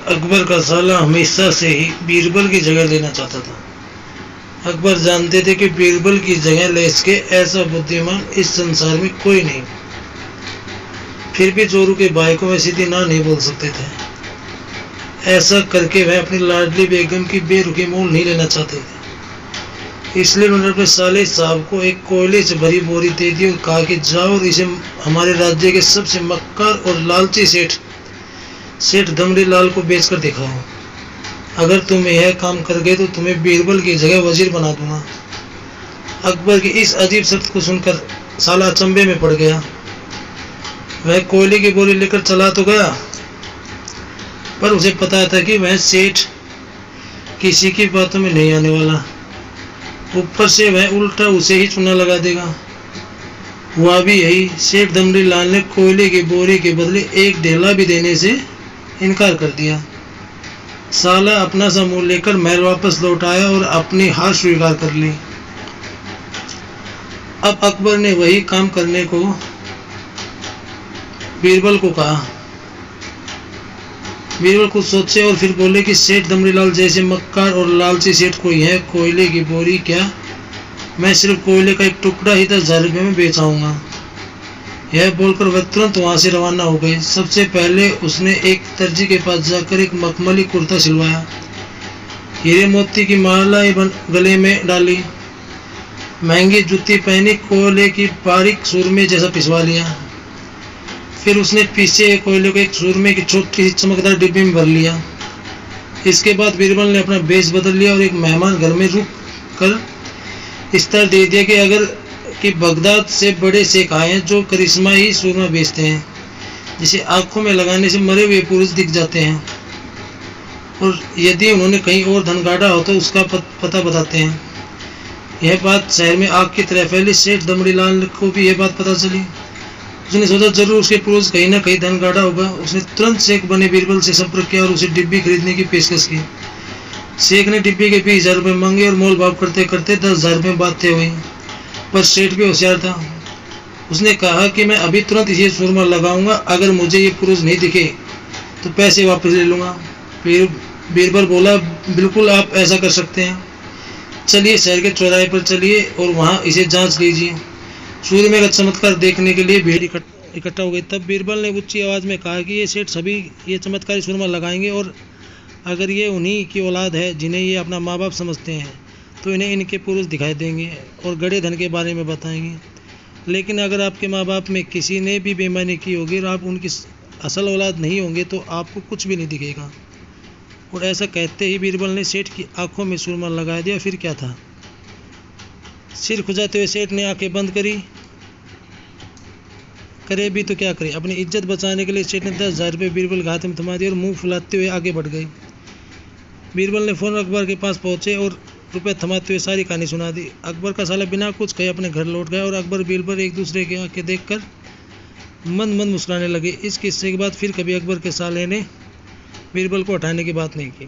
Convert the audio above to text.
अकबर का साला हमेशा से ही बीरबल की जगह लेना चाहता था। अकबर जानते थे कि बीरबल की जगह ले सके ऐसा बुद्धिमान इस संसार में कोई नहीं। फिर भी चोरों के भाई को वह सीधी ना नहीं बोल सकते थे। ऐसा करके वह अपनी लाडली बेगम की बेरुखी मोल नहीं लेना चाहते थे। इसलिए उन्होंने अपने साले साहब को एक कोयले से भरी बोरी दे दी और कहा कि जाओ और इसे हमारे राज्य के सबसे मक्कार और लालची सेठ दमड़ी लाल को बेचकर दिखाओ। अगर तुम यह काम कर गए तो तुम्हें बीरबल की जगह वजीर बना दूंगा। अकबर की इस अजीब शर्त को सुनकर साला अचंभे में पड़ गया। वह कोयले की बोरी लेकर चला तो गया, पर उसे पता था कि वह सेठ किसी की बातों में नहीं आने वाला। ऊपर से वह उल्टा उसे ही चूना लगा देगा। हुआ भी यही। सेठ दमड़ी लाल ने कोयले की बोरी के बदले एक ढेला भी देने से इनकार कर दिया। साला अपना सा मुंह लेकर महल वापस लौट आया और अपनी हार स्वीकार कर ली। अब अकबर ने वही काम करने को बीरबल को कहा। बीरबल कुछ सोचे और फिर बोले कि सेठ दमड़ीलाल जैसे मक्कार और लालची सेठ कोई है, कोयले की बोरी क्या, मैं सिर्फ कोयले का एक टुकड़ा ही 10,000 रुपये में बेच आऊंगा। यह बोलकर वह तुरंत वहां से रवाना हो गए। सबसे पहले उसने एक दर्जी के पास जाकर एक मखमली कुर्ता सिलवाया, हीरे मोती की माला गले में डाली, महंगी जूती पहनी, कोयले की बारीक सूरमे जैसा पिसवा लिया। फिर उसने पीछे कोयले को एक सूरमे की छोटी सी चमकदार डिब्बी में भर लिया। इसके बाद बीरबल ने अपना भेष बदल लिया और एक मेहमान घर में रुक कर इस्तार दे दिया कि अगर कि बगदाद से बड़े शेख आए हैं जो करिश्माई सूरमा बेचते हैं, जिसे आंखों में लगाने से मरे हुए पुरुष दिख जाते हैं, और यदि उन्होंने कहीं और धन गाड़ा हो तो उसका पता बताते हैं। यह बात शहर में आग की तरह फैली। सेठ दमड़ीलाल को भी यह बात पता चली। उसने सोचा जरूर उसके पुरुष कहीं ना कहीं धन गाड़ा होगा। उसने तुरंत शेख बने बीरबल से संपर्क किया और उसे डिब्बी खरीदने की पेशकश की। शेख ने डिब्बी के 20,000 रुपये मांगे और मोल भाव करते करते 10,000 रुपये बातें हुई। पर सेठ भी होशियार था। उसने कहा कि मैं अभी तुरंत ये सूरमा लगाऊंगा, अगर मुझे ये पुरुष नहीं दिखे तो पैसे वापस ले लूंगा। बीरबल बोला, बिल्कुल आप ऐसा कर सकते हैं। चलिए शहर के चौराहे पर चलिए और वहां इसे जांच लीजिए। सूरमे का चमत्कार देखने के लिए भीड़ इकट्ठा हो गई। तब बीरबल ने ऊंची आवाज में कहा कि ये सेठ सभी ये चमत्कारी सूरमा लगाएंगे, और अगर ये उन्हीं की औलाद है जिन्हें ये अपना माँ बाप समझते हैं तो इन्हें इनके पुरुष दिखाई देंगे और गड़े धन के बारे में बताएंगे। लेकिन अगर आपके माँ बाप में किसी ने भी बेईमानी की होगी और आप उनकी असल औलाद नहीं होंगे तो आपको कुछ भी नहीं दिखेगा। और ऐसा कहते ही बीरबल ने सेठ की आंखों में सूरमा लगा दिया। फिर क्या था, सिर खुजाते हुए सेठ ने आंखें बंद करी। करे भी तो क्या करे, अपनी इज्जत बचाने के लिए सेठ ने 10,000 रुपये बीरबल के हाथ में थमा दिए और मुंह फुलाते हुए आगे बढ़ गए। बीरबल ने फौरन अकबर के पास पहुंचे और रुपये थमाते हुए सारी कहानी सुना दी। अकबर का साला बिना कुछ कहे अपने घर लौट गया और अकबर बीरबल एक दूसरे की आंखें देखकर मंद मंद मुस्कुराने लगे। इस किस्से के बाद फिर कभी अकबर के साले ने बीरबल को हटाने की बात नहीं की।